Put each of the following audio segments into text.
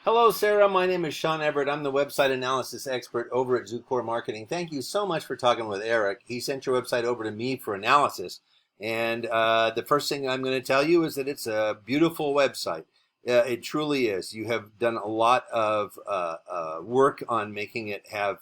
Hello, Sarah. My name is Sean Everett. I'm the website analysis expert over at Zucore Marketing. Thank you so much for talking with Eric. He sent your website over to me for analysis. And the first thing I'm going to tell you is that it's a beautiful website. It truly is. You have done a lot of work on making it have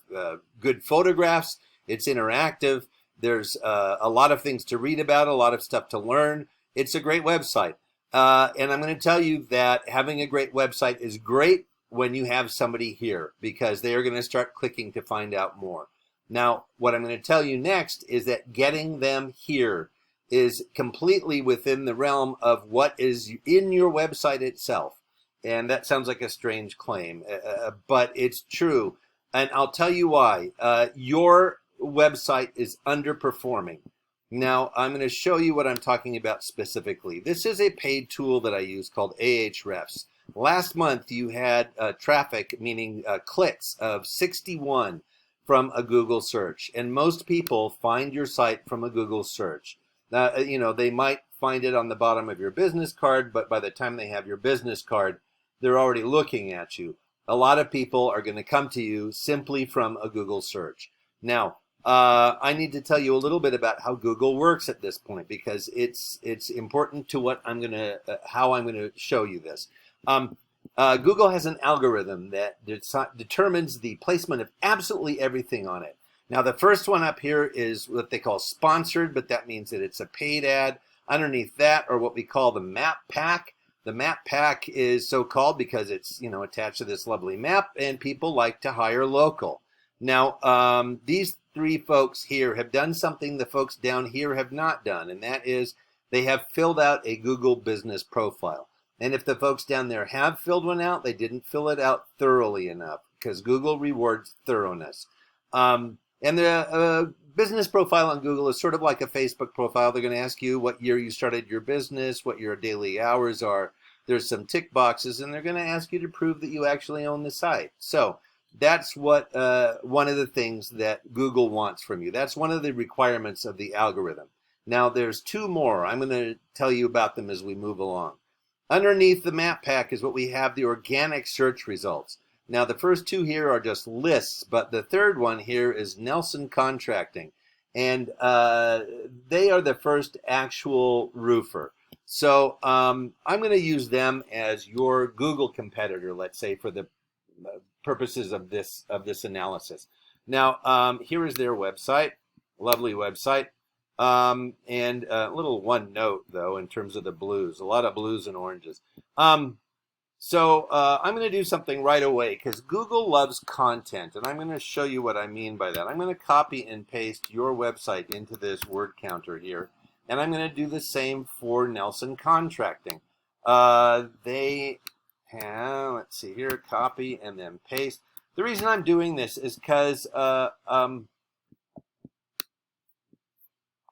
good photographs. It's interactive. There's a lot of things to read about, a lot of stuff to learn. It's a great website. And I'm going to tell you that having a great website is great when you have somebody here because they are going to start clicking to find out more. Now, what I'm going to tell you next is that getting them here is completely within the realm of what is in your website itself. And that sounds like a strange claim, but it's true. And I'll tell you why. Your website is underperforming. Now, I'm going to show you what I'm talking about specifically. This is a paid tool that I use called Ahrefs. Last month, you had traffic, meaning clicks, of 61 from a Google search. And most people find your site from a Google search. They might find it on the bottom of your business card, but by the time they have your business card, they're already looking at you. A lot of people are going to come to you simply from a Google search. Now, I need to tell you a little bit about how Google works at this point because it's important to what I'm gonna how I'm gonna show you this. Google has an algorithm that determines the placement of absolutely everything on it. Now, the first one up here is what they call sponsored, but that means that it's a paid ad. Underneath that are what we call the map pack. The map pack is so called because it's attached to this lovely map, and people like to hire local. Now, these three folks here have done something the folks down here have not done, and that is they have filled out a Google business profile. And if the folks down there have filled one out, they didn't fill it out thoroughly enough because Google rewards thoroughness. And the business profile on Google is sort of like a Facebook profile. They're going to ask you what year you started your business, what your daily hours are. There's some tick boxes, and they're going to ask you to prove that you actually own the site. So that's what one of the things that Google wants from you. That's one of the requirements of the algorithm. Now, there's two more. I'm going to tell you about them as we move along. Underneath the map pack is what we have, the organic search results. Now, the first two here are just lists, but the third one here is Nelson Contracting. And they are the first actual roofer. So I'm going to use them as your Google competitor, let's say, for the purposes of this analysis. Now, here is their website, lovely website, and a little one note though in terms of the blues, a lot of blues and oranges. So I'm going to do something right away because Google loves content, and I'm going to show you what I mean by that. I'm going to copy and paste your website into this word counter here, and I'm going to do the same for Nelson Contracting. They let's see here, copy and then paste. The reason I'm doing this is because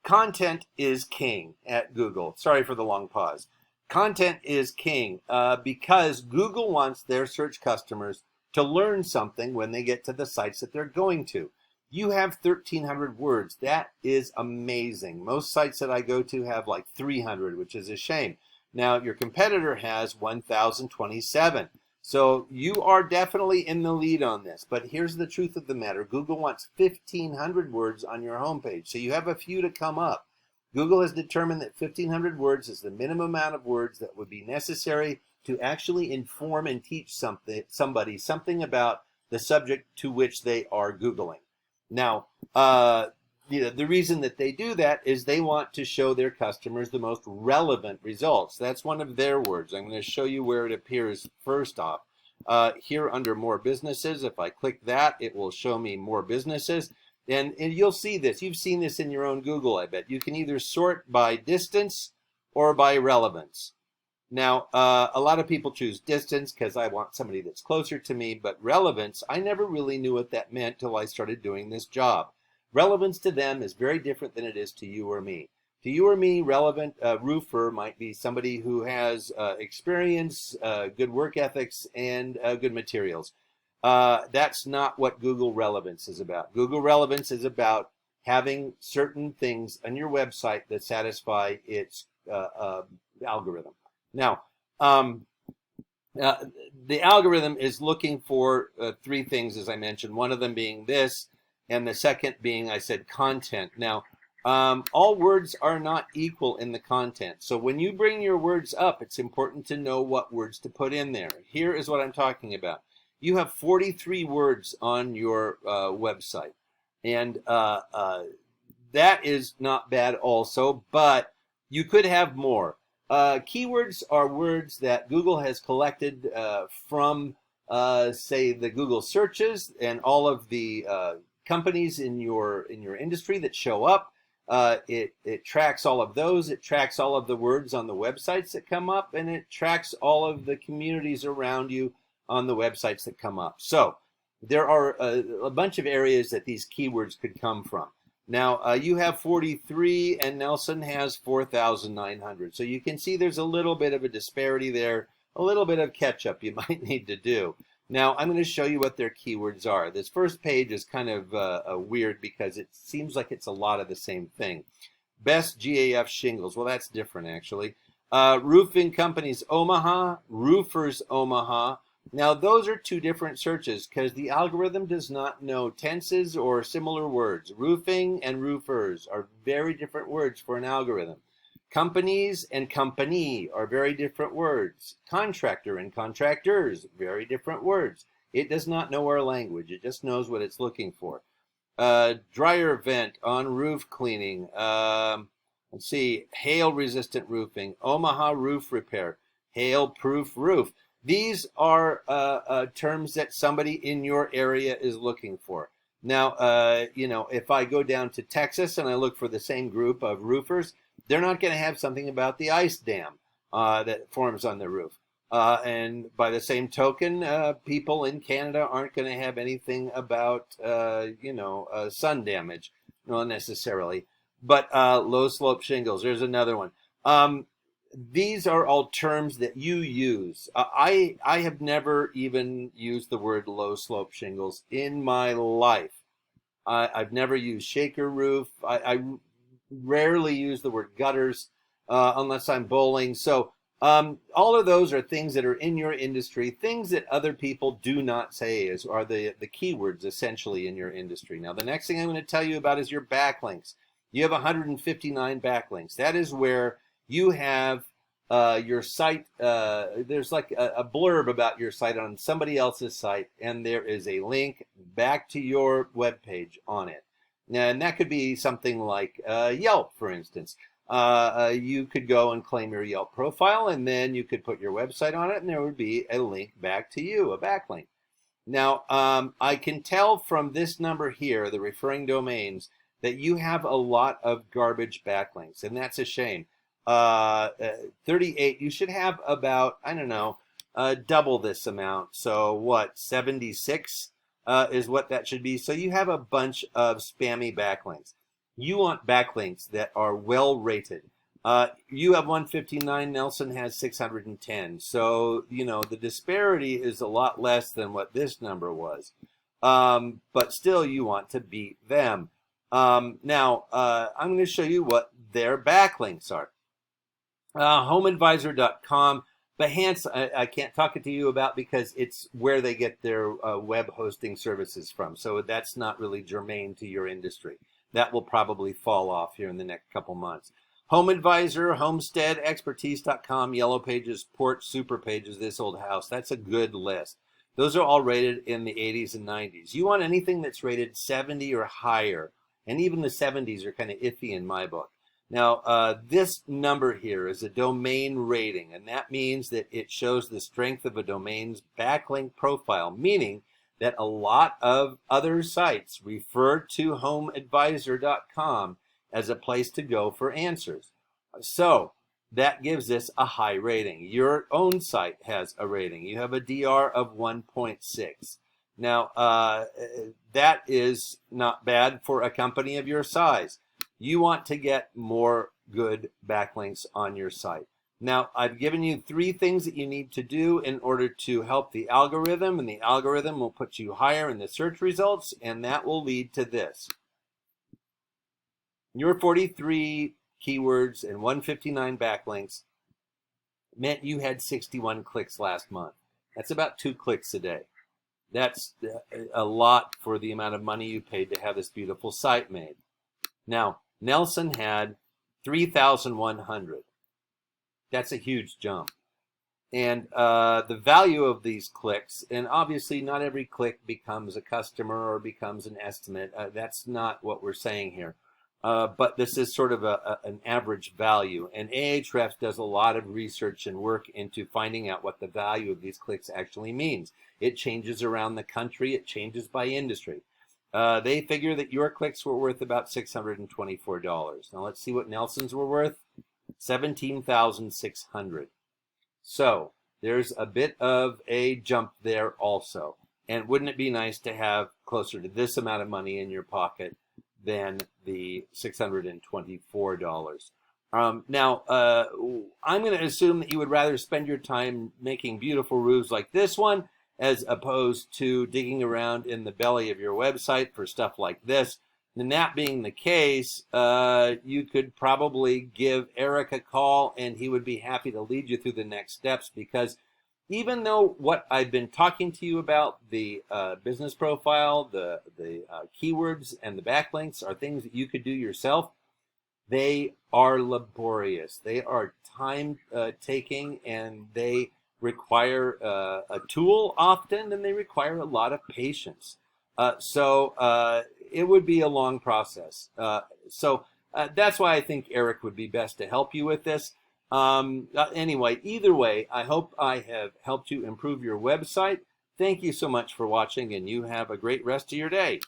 content is king at Google. Sorry for the long pause. Content is king because Google wants their search customers to learn something when they get to the sites that they're going to. You have 1,300 words. That is amazing. Most sites that I go to have like 300, which is a shame. Now, your competitor has 1,027. So you are definitely in the lead on this. But here's the truth of the matter. Google wants 1,500 words on your homepage. So you have a few to come up. Google has determined that 1,500 words is the minimum amount of words that would be necessary to actually inform and teach somebody something about the subject to which they are Googling. Now, the reason that they do that is they want to show their customers the most relevant results. That's one of their words. I'm going to show you where it appears first off. Here under more businesses, if I click that, it will show me more businesses. And you'll see this. You've seen this in your own Google, I bet. You can either sort by distance or by relevance. Now, a lot of people choose distance because I want somebody that's closer to me, but relevance, I never really knew what that meant till I started doing this job. Relevance to them is very different than it is to you or me. To you or me, relevant roofer might be somebody who has experience, good work ethics, and good materials. That's not what Google Relevance is about. Google Relevance is about having certain things on your website that satisfy its algorithm. Now, Uh, the algorithm is looking for three things, as I mentioned, one of them being this, and the second being, I said, content. Now, all words are not equal in the content. So when you bring your words up, it's important to know what words to put in there. Here is what I'm talking about. You have 43 words on your website, and that is not bad also, but you could have more. Keywords are words that Google has collected from, say, the Google searches and all of the companies in your industry that show up. It tracks all of those. It tracks all of the words on the websites that come up, and it tracks all of the communities around you on the websites that come up. So there are a bunch of areas that these keywords could come from. Now, you have 43 and Nelson has 4,900. So you can see there's a little bit of a disparity there, a little bit of catch up you might need to do. Now, I'm going to show you what their keywords are. This first page is kind of weird because it seems like it's a lot of the same thing. Best GAF shingles. Well, that's different, actually. Roofing companies Omaha, roofers Omaha. Now, those are two different searches because the algorithm does not know tenses or similar words. Roofing and roofers are very different words for an algorithm. Companies and company are very different words. Contractor and contractors, very different words. It does not know our language. It just knows what it's looking for. Dryer vent on roof cleaning. Let's see, hail-resistant roofing. Omaha roof repair. Hail-proof roof. These are terms that somebody in your area is looking for. Now, if I go down to Texas and I look for the same group of roofers, they're not going to have something about the ice dam that forms on the roof. And by the same token, people in Canada aren't going to have anything about, sun damage, not necessarily. But low slope shingles, there's another one. These are all terms that you use. I have never even used the word low slope shingles in my life. I've never used shaker roof. I rarely use the word gutters unless I'm bowling. So all of those are things that are in your industry, things that other people do not say are the keywords essentially in your industry. Now, the next thing I'm going to tell you about is your backlinks. You have 159 backlinks. That is where you have your site. There's like a blurb about your site on somebody else's site, and there is a link back to your web page on it. And that could be something like Yelp, for instance. You could go and claim your Yelp profile, and then you could put your website on it, and there would be a link back to you, a backlink. Now, I can tell from this number here, the referring domains, that you have a lot of garbage backlinks, and that's a shame. 38, you should have about, I don't know, double this amount. So what, 76 is what that should be. So you have a bunch of spammy backlinks. You want backlinks that are well rated. You have 159, Nelson has 610. So, the disparity is a lot less than what this number was. But still, you want to beat them. Now, I'm going to show you what their backlinks are. HomeAdvisor.com. Behance, I can't talk it to you about because it's where they get their web hosting services from. So that's not really germane to your industry. That will probably fall off here in the next couple months. HomeAdvisor, Homestead, Expertise.com, Yellow Pages, Port, Super Pages, This Old House. That's a good list. Those are all rated in the 80s and 90s. You want anything that's rated 70 or higher, and even the 70s are kind of iffy in my book. Now, this number here is a domain rating, and that means that it shows the strength of a domain's backlink profile, meaning that a lot of other sites refer to HomeAdvisor.com as a place to go for answers. So that gives this a high rating. Your own site has a rating. You have a DR of 1.6. Now, that is not bad for a company of your size. You want to get more good backlinks on your site. Now, I've given you 3 things that you need to do in order to help the algorithm, and the algorithm will put you higher in the search results, and that will lead to this. Your 43 keywords and 159 backlinks meant you had 61 clicks last month. That's about 2 clicks a day. That's a lot for the amount of money you paid to have this beautiful site made. Now, Nelson had 3,100. That's a huge jump. And the value of these clicks, and obviously not every click becomes a customer or becomes an estimate. That's not what we're saying here. But this is sort of an average value. And Ahrefs does a lot of research and work into finding out what the value of these clicks actually means. It changes around the country. It changes by industry. They figure that your clicks were worth about $624. Now let's see what Nelson's were worth. 17,600. So there's a bit of a jump there also. And wouldn't it be nice to have closer to this amount of money in your pocket than the $624? Now, I'm going to assume that you would rather spend your time making beautiful roofs like this one as opposed to digging around in the belly of your website for stuff like this. And that being the case, you could probably give Eric a call and he would be happy to lead you through the next steps, because even though what I've been talking to you about, the business profile, the keywords, and the backlinks are things that you could do yourself, they are laborious. They are time-taking, and they require a tool often, and they require a lot of patience. So it would be a long process. So that's why I think Eric would be best to help you with this. Anyway, either way, I hope I have helped you improve your website. Thank you so much for watching, and you have a great rest of your day.